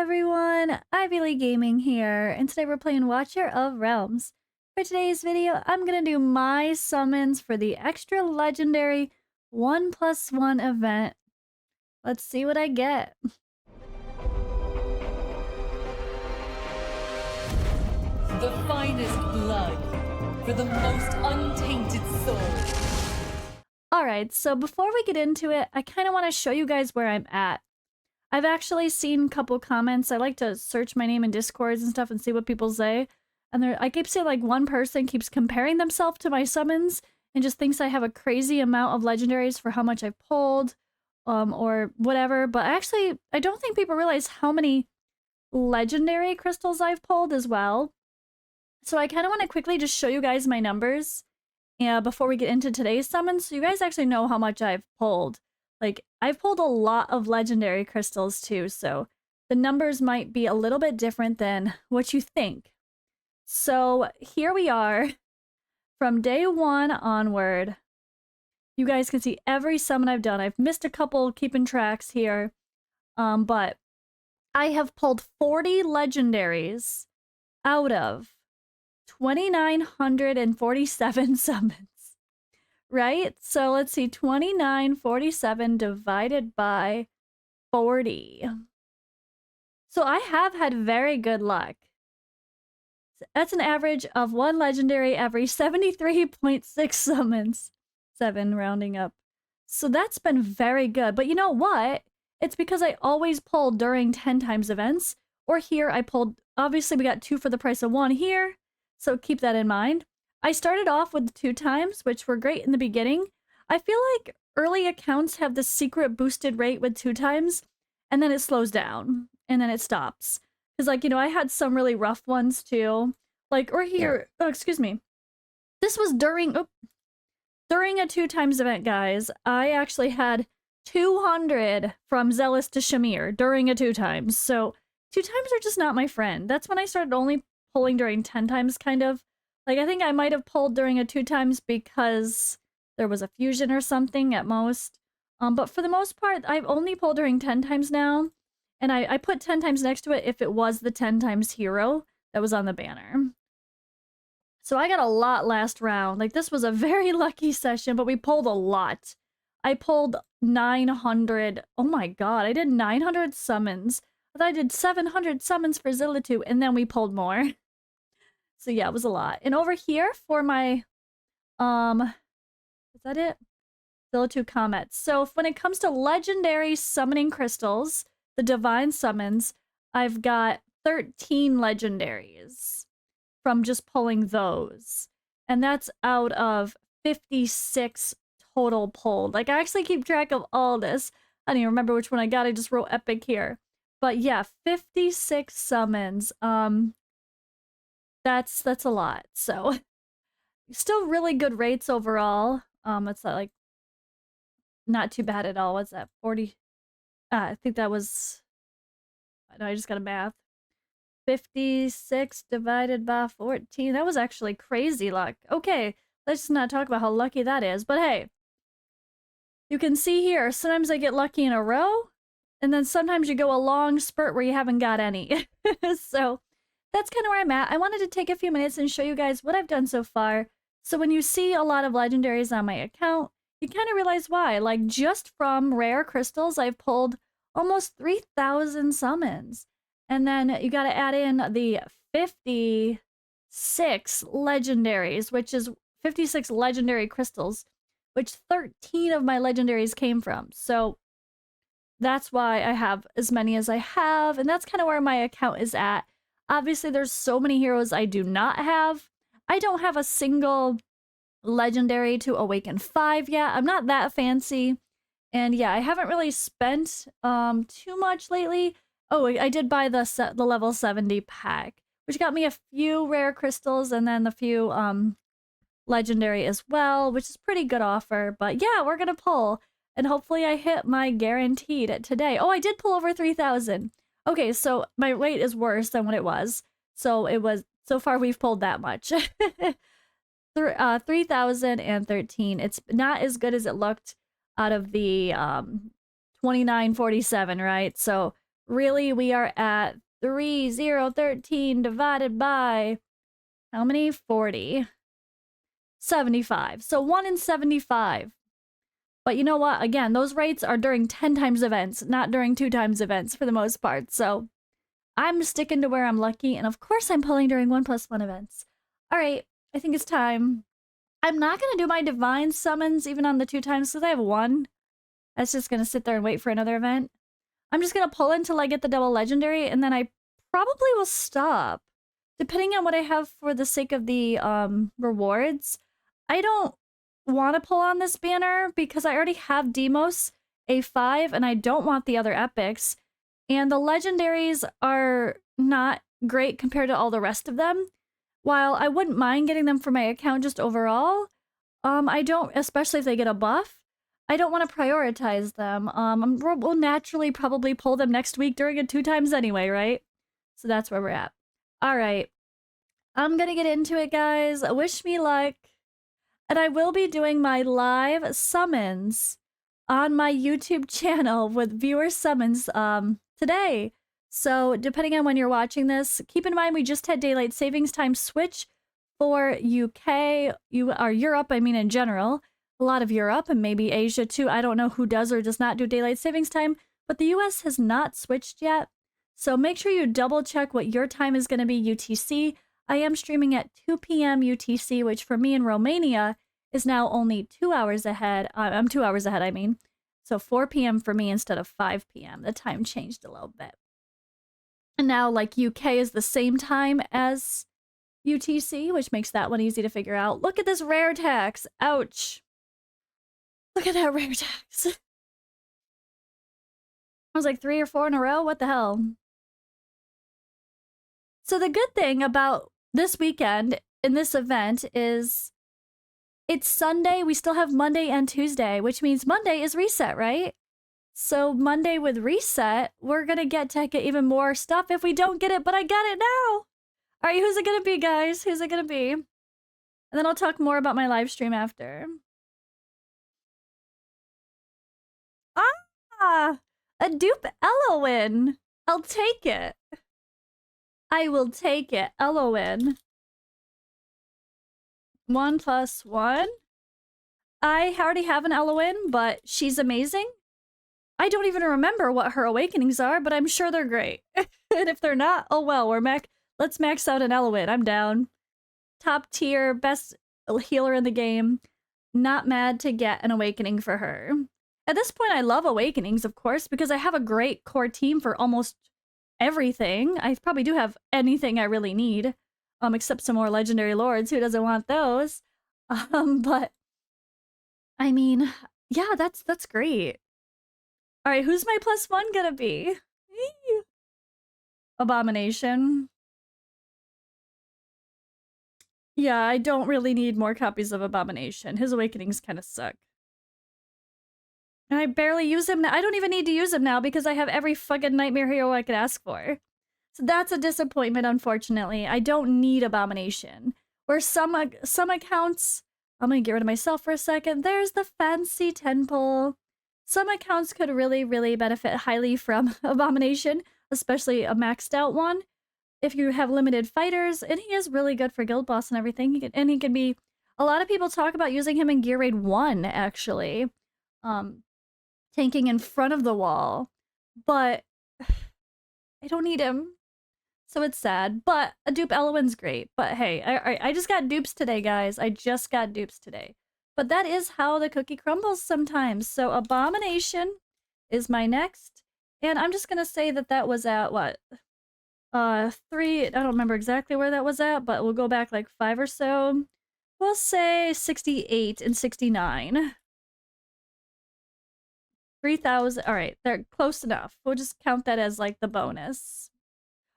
everyone, Ivy Lee Gaming here, and today we're playing Watcher of Realms. For today's video, I'm gonna do my summons for the extra legendary 1+1 event. Let's see what I get. The finest blood for the most untainted soul. Alright, so before we get into it, I kind of want to show you guys where I'm at. I've actually seen a couple comments. I like to search my name in Discords and stuff and see what people say. And I keep seeing like one person keeps comparing themselves to my summons and just thinks I have a crazy amount of legendaries for how much I pulled, or whatever. But actually, I don't think people realize how many legendary crystals I've pulled as well. So I kind of want to quickly just show you guys my numbers before we get into today's summons, so you guys actually know how much I've pulled. Like, I've pulled a lot of legendary crystals too, so the numbers might be a little bit different than what you think. So here we are from day 1 onward. You guys can see every summon I've done. I've missed a couple keeping tracks here, but I have pulled 40 legendaries out of 2,947 summons. Right? So let's see, 2,947 divided by 40. So I have had very good luck. That's an average of 1 legendary every 73.6 summons. 7 rounding up. So that's been very good. But you know what? It's because I always pull during 10 times events. Or here I pulled, obviously we got 2 for the price of 1 here. So keep that in mind. I started off with the 2 times, which were great in the beginning. I feel like early accounts have the secret boosted rate with 2 times, and then it slows down, and then it stops. Because, like, you know, I had some really rough ones, too. Like, or here, oh, excuse me. This was during a 2 times event, guys. I actually had 200 from Zealous to Shamir during a 2 times. So, 2 times are just not my friend. That's when I started only pulling during 10 times, kind of. Like, I think I might have pulled during a 2 times because there was a fusion or something at most. But for the most part, I've only pulled during 10 times now. And I put 10 times next to it if it was the 10 times hero that was on the banner. So I got a lot last round. Like, this was a very lucky session, but we pulled a lot. I pulled 900. Oh my god, I did 900 summons. I thought I did 700 summons for Zillitu, and then we pulled more. So yeah, it was a lot. And over here for my, is that it? Zillitu Comets. So when it comes to legendary summoning crystals, the divine summons, I've got 13 legendaries from just pulling those. And that's out of 56 total pulled. Like, I actually keep track of all this. I don't even remember which one I got. I just wrote epic here. But yeah, 56 summons. That's a lot. So still really good rates overall. It's like not too bad at all. What's that? 40. I think that was, no, I just got a math. 56 divided by 14. That was actually crazy luck. Okay, let's not talk about how lucky that is. But hey, you can see here, sometimes I get lucky in a row, and then sometimes you go a long spurt where you haven't got any. So that's kind of where I'm at. I wanted to take a few minutes and show you guys what I've done so far. So when you see a lot of legendaries on my account, you kind of realize why. Like, just from rare crystals, I've pulled almost 3,000 summons. And then you got to add in the 56 legendaries, which is 56 legendary crystals, which 13 of my legendaries came from. So that's why I have as many as I have. And that's kind of where my account is at. Obviously, there's so many heroes I do not have. I don't have a single legendary to Awaken 5 yet. I'm not that fancy. And yeah, I haven't really spent too much lately. Oh, I did buy the level 70 pack, which got me a few rare crystals and then a few legendary as well, which is pretty good offer. But yeah, we're gonna pull. And hopefully I hit my guaranteed today. Oh, I did pull over 3,000. Okay, so my rate is worse than what it was. So so far we've pulled that much. 3,013. It's not as good as it looked out of the 2947, right? So Really, we are at 3013 divided by how many? 40. 75. So 1 in 75. But you know what? Again, those rates are during 10 times events, not during 2 times events for the most part. So I'm sticking to where I'm lucky. And of course, I'm pulling during 1+1 events. All right, I think it's time. I'm not going to do my divine summons even on the 2 times because I have 1. That's just going to sit there and wait for another event. I'm just going to pull until I get the double legendary, and then I probably will stop. Depending on what I have for the sake of the rewards. I don't want to pull on this banner because I already have Demos A5 and I don't want the other epics. And the legendaries are not great compared to all the rest of them. While I wouldn't mind getting them for my account just overall, I don't, especially if they get a buff, I don't want to prioritize them. We'll naturally probably pull them next week during a 2 times anyway, right? So that's where we're at. All right. I'm gonna get into it, guys. Wish me luck. And I will be doing my live summons on my YouTube channel with viewer summons today. So depending on when you're watching this, keep in mind we just had daylight savings time switch for UK, Europe, I mean in general. A lot of Europe and maybe Asia too. I don't know who does or does not do daylight savings time, but the US has not switched yet. So make sure you double check what your time is going to be UTC. I am streaming at 2 p.m. UTC, which for me in Romania is now only 2 hours ahead. I'm 2 hours ahead, I mean. So 4 p.m. for me instead of 5 p.m. The time changed a little bit. And now, like, UK is the same time as UTC, which makes that one easy to figure out. Look at this rare tax. Ouch. Look at that rare tax. I was like 3 or 4 in a row. What the hell? So the good thing about this weekend in this event is it's Sunday. We still have Monday and Tuesday, which means Monday is reset, right? So Monday with reset, we're going to get even more stuff if we don't get it, but I got it now. All right, who's it going to be, guys? Who's it going to be? And then I'll talk more about my live stream after. Ah, a dupe Elowin. I'll take it. I will take it. Elowin. 1+1. I already have an Elowin, but she's amazing. I don't even remember what her awakenings are, but I'm sure they're great. And if they're not, oh well, let's max out an Elowin. I'm down. Top tier, best healer in the game. Not mad to get an awakening for her. At this point, I love awakenings, of course, because I have a great core team for almost everything. I probably do have anything I really need, except some more legendary lords. Who doesn't want those? But I mean, yeah, that's great. All right, who's my +1 gonna be? Abomination. Yeah, I don't really need more copies of Abomination. His awakenings kind of suck. And I barely use him now. I don't even need to use him now because I have every fucking nightmare hero I could ask for. So that's a disappointment, unfortunately. I don't need Abomination. Where some accounts... I'm gonna get rid of myself for a second. There's the fancy temple. Some accounts could really, really benefit highly from Abomination, especially a maxed out one. If you have limited fighters, and he is really good for Guild Boss and everything. He can be... A lot of people talk about using him in Gear Raid 1, actually. Tanking in front of the wall. But I don't need him. So it's sad. But a dupe Elowin's great. But hey, I just got dupes today, guys. I just got dupes today. But that is how the cookie crumbles sometimes. So Abomination is my next. And I'm just gonna say that that was at, what? 3, I don't remember exactly where that was at, but we'll go back like 5 or so. We'll say 68 and 69. 3,000. All right, they're close enough. We'll just count that as like the bonus.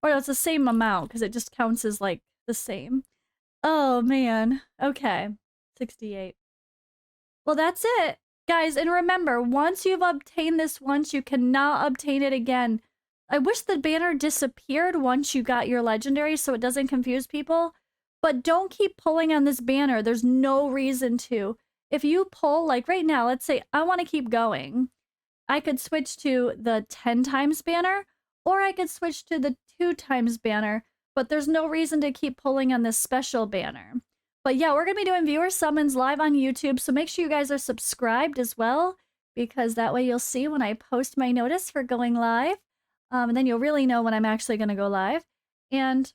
Or it's the same amount because it just counts as like the same. Oh man. Okay. 68. Well, that's it, guys. And remember, once you've obtained this once, you cannot obtain it again. I wish the banner disappeared once you got your legendary so it doesn't confuse people. But don't keep pulling on this banner. There's no reason to. If you pull, like right now, let's say I want to keep going. I could switch to the 10 times banner, Or I could switch to the 2x banner, but there's no reason to keep pulling on this special banner. But yeah, we're going to be doing viewer summons live on YouTube, so make sure you guys are subscribed as well, because that way you'll see when I post my notice for going live. And then you'll really know when I'm actually going to go live. And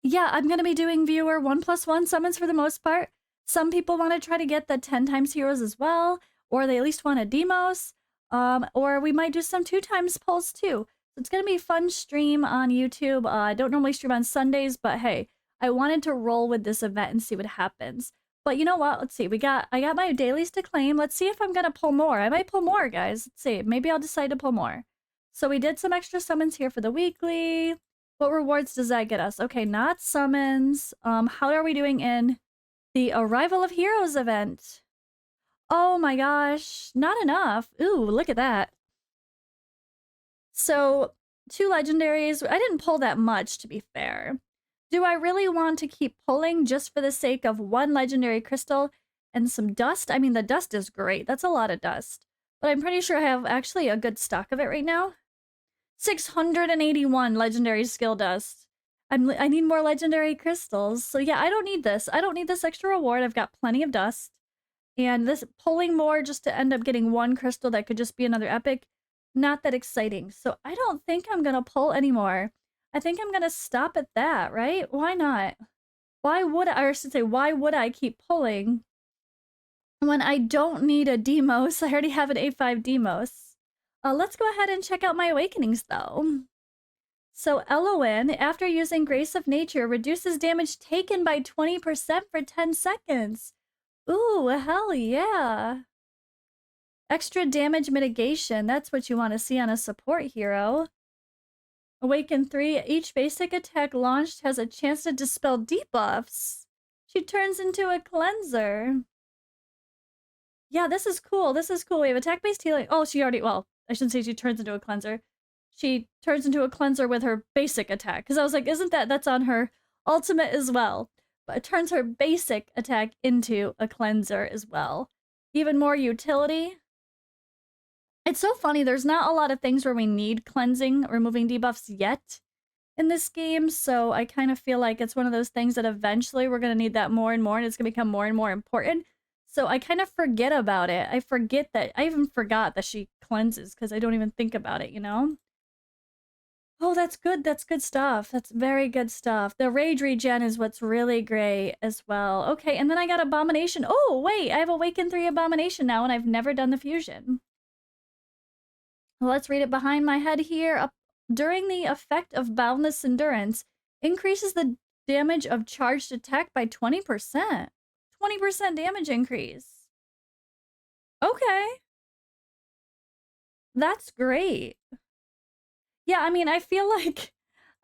yeah, I'm going to be doing viewer 1+1 summons for the most part. Some people want to try to get the 10x heroes as well, or they at least want a Demos, or we might do some 2x pulls too. So it's going to be a fun stream on YouTube. I don't normally stream on Sundays, but hey, I wanted to roll with this event and see what happens. But you know what? Let's see. I got my dailies to claim. Let's see if I'm going to pull more. I might pull more, guys. Let's see. Maybe I'll decide to pull more. So we did some extra summons here for the weekly. What rewards does that get us? Okay, not summons. How are we doing in the Arrival of Heroes event? Oh my gosh, not enough. Ooh, look at that. So, 2 legendaries. I didn't pull that much, to be fair. Do I really want to keep pulling just for the sake of 1 legendary crystal and some dust? I mean, the dust is great. That's a lot of dust. But I'm pretty sure I have actually a good stock of it right now. 681 legendary skill dust. I need more legendary crystals. So yeah, I don't need this. I don't need this extra reward. I've got plenty of dust. And this pulling more just to end up getting 1 crystal that could just be another epic, not that exciting. So I don't think I'm going to pull anymore. I think I'm going to stop at that, right? Why not? Why would I keep pulling when I don't need a Demos? I already have an A5 Demos. Let's go ahead and check out my awakenings, though. So Elowen, after using Grace of Nature, reduces damage taken by 20% for 10 seconds. Ooh, hell yeah. Extra damage mitigation. That's what you want to see on a support hero. Awaken 3. Each basic attack launched has a chance to dispel debuffs. She turns into a cleanser. Yeah, this is cool. This is cool. We have attack-based healing. Oh, well, I shouldn't say she turns into a cleanser. She turns into a cleanser with her basic attack. Because I was like, isn't that's on her ultimate as well. But it turns her basic attack into a cleanser as well. Even more utility. It's so funny, there's not a lot of things where we need cleansing, removing debuffs yet in this game, so I kind of feel like it's one of those things that eventually we're going to need that more and more, and it's going to become more and more important. So I kind of forget about it. I even forgot that she cleanses because I don't even think about it, you know? Oh, that's good. That's good stuff. That's very good stuff. The rage regen is what's really great as well. Okay, and then I got Abomination. Oh, wait, I have Awaken 3 Abomination now, and I've never done the fusion. Well, let's read it behind my head here. During the effect of Boundless Endurance, increases the damage of charged attack by 20%. 20% damage increase. Okay. That's great. Yeah, I mean, I feel like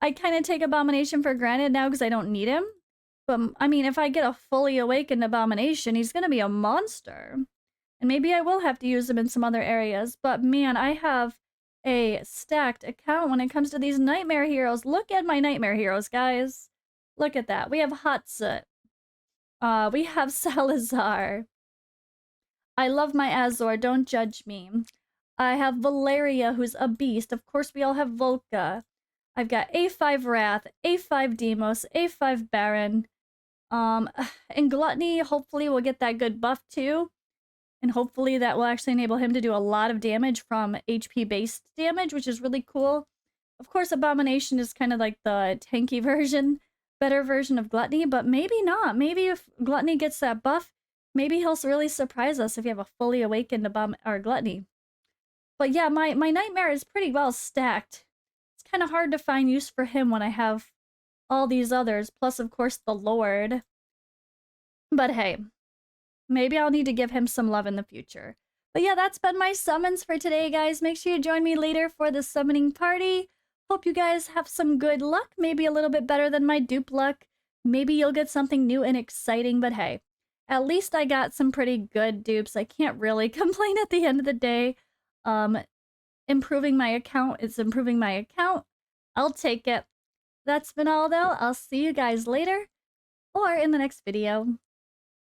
I kind of take Abomination for granted now because I don't need him. But, I mean, if I get a fully awakened Abomination, he's going to be a monster. And maybe I will have to use him in some other areas. But, man, I have a stacked account when it comes to these Nightmare Heroes. Look at my Nightmare Heroes, guys. Look at that. We have Hatsut. We have Salazar. I love my Azor, don't judge me. I have Valeria, who's a beast. Of course, we all have Volca. I've got A5 Wrath, A5 Demos, A5 Baron. And Gluttony, hopefully we'll get that good buff too. And hopefully that will actually enable him to do a lot of damage from HP-based damage, which is really cool. Of course, Abomination is kind of like the tanky version, better version of Gluttony, but maybe not. Maybe if Gluttony gets that buff, maybe he'll really surprise us if you have a fully awakened Gluttony. But yeah, my Nightmare is pretty well stacked. It's kind of hard to find use for him when I have all these others, plus of course the Lord. But hey, maybe I'll need to give him some love in the future. But yeah, that's been my summons for today, guys. Make sure you join me later for the summoning party. Hope you guys have some good luck, maybe a little bit better than my dupe luck. Maybe you'll get something new and exciting, but hey, at least I got some pretty good dupes. I can't really complain at the end of the day. Improving my account is improving my account. I'll take it. That's been all though. I'll see you guys later or in the next video.